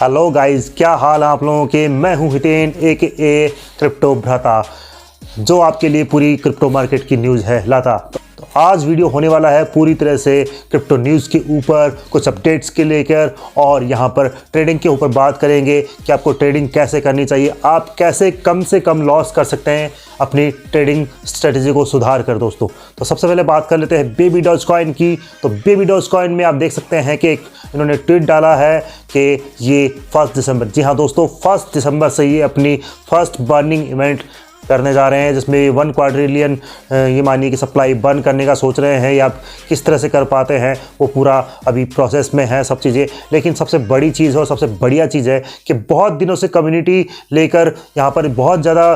Hello guys, क्या हाल है आप लोगों के। मैं हूं हितेन ए क्रिप्टो भ्राता, जो आपके लिए पूरी क्रिप्टो मार्केट की न्यूज़ है लाता। तो आज वीडियो होने वाला है पूरी तरह से क्रिप्टो न्यूज़ के ऊपर, कुछ अपडेट्स के लेकर, और यहां पर ट्रेडिंग के ऊपर बात करेंगे कि आपको ट्रेडिंग कैसे करनी चाहिए, आप कैसे कम से कम लॉस कर सकते हैं अपनी ट्रेडिंग स्ट्रेटजी को सुधार कर। दोस्तों, तो सबसे पहले बात कर लेते हैं बेबी डॉजकॉइन की। तो बेबी डॉजकॉइन में आप देख सकते हैं कि इन्होंने ट्वीट डाला है कि ये 1 दिसंबर, जी हाँ दोस्तों, 1 दिसंबर से ये अपनी फर्स्ट बर्निंग इवेंट करने जा रहे हैं, जिसमें 1 क्वाड्रिलियन ये मानिए कि सप्लाई बर्न करने का सोच रहे हैं। या आप किस तरह से कर पाते हैं वो पूरा अभी प्रोसेस में है सब चीज़ें। लेकिन सबसे बड़ी चीज़ और सबसे बढ़िया चीज़ है कि बहुत दिनों से कम्युनिटी लेकर यहाँ पर बहुत ज़्यादा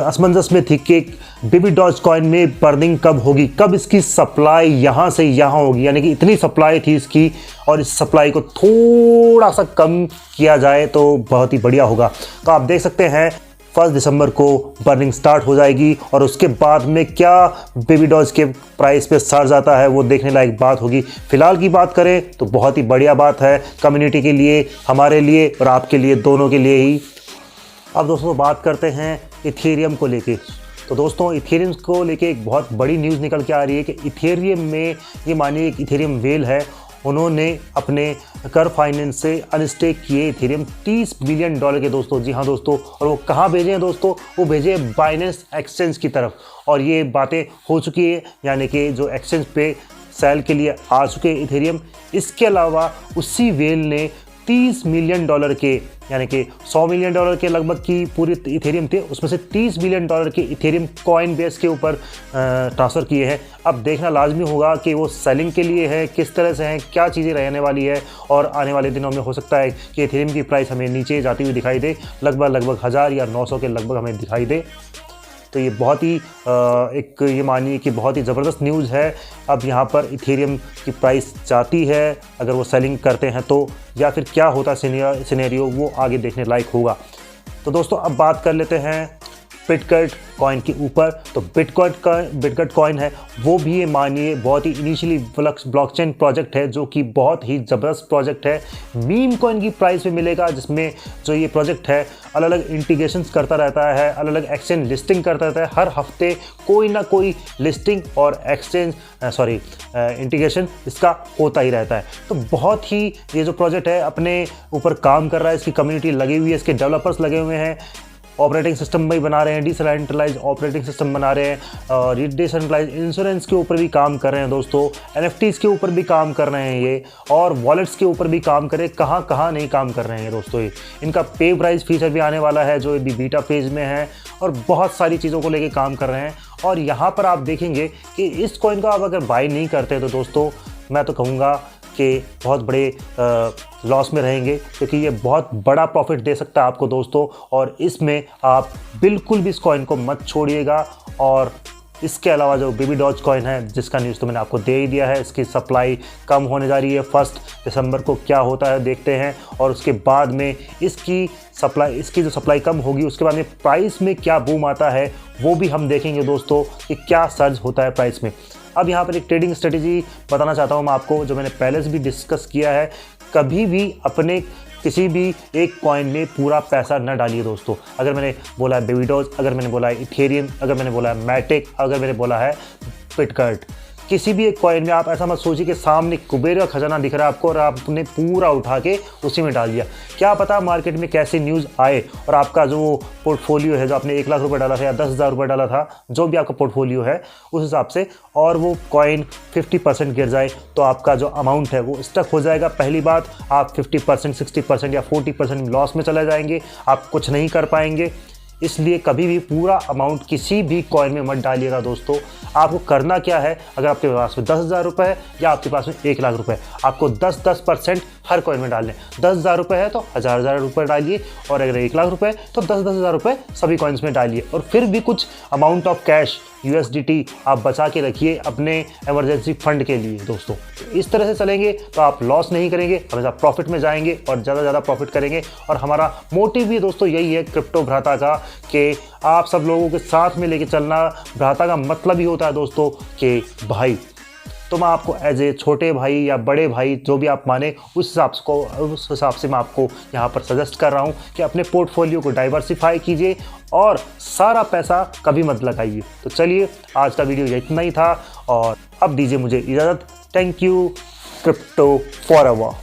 असमंजस में थी कि बेबी डॉजकॉइन में बर्निंग कब होगी, कब इसकी सप्लाई यहाँ से यहाँ होगी। यानी कि इतनी सप्लाई थी इसकी, और इस सप्लाई को थोड़ा सा कम किया जाए तो बहुत ही बढ़िया होगा। तो आप देख सकते हैं 1 दिसंबर को बर्निंग स्टार्ट हो जाएगी, और उसके बाद में क्या बेबी डॉज के प्राइस पे सर्ज आता है वो देखने लायक बात होगी। फिलहाल की बात करें तो बहुत ही बढ़िया बात है कम्युनिटी के लिए, हमारे लिए और आपके लिए, दोनों के लिए ही। अब दोस्तों बात करते हैं इथेरियम को लेके। तो दोस्तों इथेरियम को लेके एक बहुत बड़ी न्यूज़ निकल के आ रही है कि इथेरियम में ये मानिए एक इथेरियम वेल है, उन्होंने अपने कर फाइनेंस से अनस्टेक किए इथेरियम $30 बिलियन के। दोस्तों जी हाँ दोस्तों, और वो कहाँ भेजे हैं दोस्तों, वो भेजे हैं बाइनेंस एक्सचेंज की तरफ। और ये बातें हो चुकी है, यानी कि जो एक्सचेंज पे सेल के लिए आ चुके इथेरियम। इसके अलावा उसी वेल ने $30 मिलियन के, यानी कि $100 मिलियन के लगभग की पूरी इथेरियम थे, उसमें से $30 बिलियन के इथेरियम कॉइन बेस के ऊपर ट्रांसफ़र किए हैं। अब देखना लाजमी होगा कि वो सेलिंग के लिए है, किस तरह से हैं, क्या चीज़ें रहने वाली है। और आने वाले दिनों में हो सकता है कि इथेरियम की प्राइस हमें नीचे जाती हुई दिखाई दे, लगभग 1000 या 900 के लगभग हमें दिखाई दे। तो ये बहुत ही एक ये मानिए कि बहुत ही ज़बरदस्त न्यूज़ है। अब यहाँ पर इथेरियम की प्राइस जाती है अगर वो सेलिंग करते हैं तो, या फिर क्या होता सिनेरियो वो आगे देखने लायक होगा। तो दोस्तों अब बात कर लेते हैं बिटगट कॉइन के ऊपर। तो बिटगट कॉइन है वो भी ये मानिए बहुत ही इनिशियली ब्लॉकचेन प्रोजेक्ट है, जो कि बहुत ही ज़बरदस्त प्रोजेक्ट है। मीम कॉइन की प्राइस में मिलेगा, जिसमें जो ये प्रोजेक्ट है अलग अलग इंटीग्रेशंस करता रहता है, अलग अलग एक्सचेंज लिस्टिंग करता रहता है। हर हफ्ते कोई ना कोई लिस्टिंग और इंटीग्रेशन इसका होता ही रहता है। तो बहुत ही ये जो प्रोजेक्ट है अपने ऊपर काम कर रहा है, इसकी कम्युनिटी लगी हुई है, इसके डेवलपर्स लगे हुए हैं, ऑपरेटिंग सिस्टम भी बना रहे हैं, डिसेंट्रलाइज ऑपरेटिंग सिस्टम बना रहे हैं, और डिसेंट्रलाइज इंश्योरेंस के ऊपर भी काम कर रहे हैं दोस्तों, NFTs के ऊपर भी काम कर रहे हैं ये, और वॉलेट्स के ऊपर भी काम कर रहे हैं। कहाँ नहीं काम कर रहे हैं दोस्तों ये। इनका पे प्राइस फीचर भी आने वाला है जो अभी बीटा फेज में है, और बहुत सारी चीज़ों को लेके काम कर रहे हैं। और यहाँ पर आप देखेंगे कि इस कॉइन को आप अगर बाई नहीं करते तो दोस्तों मैं तो कहूँगा कि बहुत बड़े लॉस में रहेंगे, क्योंकि ये बहुत बड़ा प्रॉफिट दे सकता है आपको दोस्तों। और इसमें आप बिल्कुल भी इस कॉइन को मत छोड़िएगा। और इसके अलावा जो बेबी डॉज कॉइन है, जिसका न्यूज़ तो मैंने आपको दे ही दिया है, इसकी सप्लाई कम होने जा रही है। 1 दिसंबर को क्या होता है देखते हैं, और उसके बाद में इसकी जो सप्लाई कम होगी उसके बाद में प्राइस में क्या बूम आता है वो भी हम देखेंगे दोस्तों, कि क्या सर्ज होता है प्राइस में। अब यहाँ पर एक ट्रेडिंग स्ट्रेटेजी बताना चाहता हूँ मैं आपको, जो मैंने पहले से भी डिस्कस किया है। कभी भी अपने किसी भी एक कॉइन में पूरा पैसा न डालिए दोस्तों। अगर मैंने बोला है बेबी डॉज, अगर मैंने बोला है इथेरियम, अगर मैंने बोला है मैटिक, अगर मैंने बोला है बिटगट, किसी भी एक कॉइन में आप ऐसा मत सोचिए कि सामने कुबेर का खजाना दिख रहा है आपको और आपने पूरा उठा के उसी में डाल दिया। क्या पता मार्केट में कैसी न्यूज़ आए और आपका जो पोर्टफोलियो है, जो आपने 1 लाख रुपए डाला था या 10,000 रुपये डाला था, जो भी आपका पोर्टफोलियो है उस हिसाब से, और वो कॉइन 50% गिर जाए तो आपका जो अमाउंट है वो स्टक हो जाएगा। पहली बात, आप 50%, 60% या 40% लॉस में चले जाएंगे, आप कुछ नहीं कर पाएंगे। इसलिए कभी भी पूरा अमाउंट किसी भी कॉइन में मत डालिएगा दोस्तों। आपको करना क्या है, अगर आपके पास में 10,000 रुपये है या आपके पास में 1 लाख रुपये, आपको 10% हर कॉइन में डालने। 10,000 रुपये है तो 1000 रुपये डालिए, और अगर 1 लाख रुपये तो 10,000 रुपये सभी कॉइन्स में डालिए। और फिर भी कुछ अमाउंट ऑफ कैश USDT आप बचा के रखिए अपने इमरजेंसी फंड के लिए दोस्तों। इस तरह से चलेंगे तो आप लॉस नहीं करेंगे, हमेशा प्रॉफिट में जाएंगे और ज़्यादा प्रॉफिट करेंगे। और हमारा मोटिव भी दोस्तों यही है क्रिप्टो भ्राता का, कि आप सब लोगों के साथ में लेके चलना। भ्राता का मतलब ही होता है दोस्तों कि भाई। तो मैं आपको एज ए छोटे भाई या बड़े भाई जो भी आप माने उस हिसाब से मैं आपको यहाँ पर सजेस्ट कर रहा हूँ कि अपने पोर्टफोलियो को डाइवर्सिफाई कीजिए और सारा पैसा कभी मत लगाइए। तो चलिए, आज का वीडियो इतना ही था और अब दीजिए मुझे इजाज़त। Thank you. Crypto forever.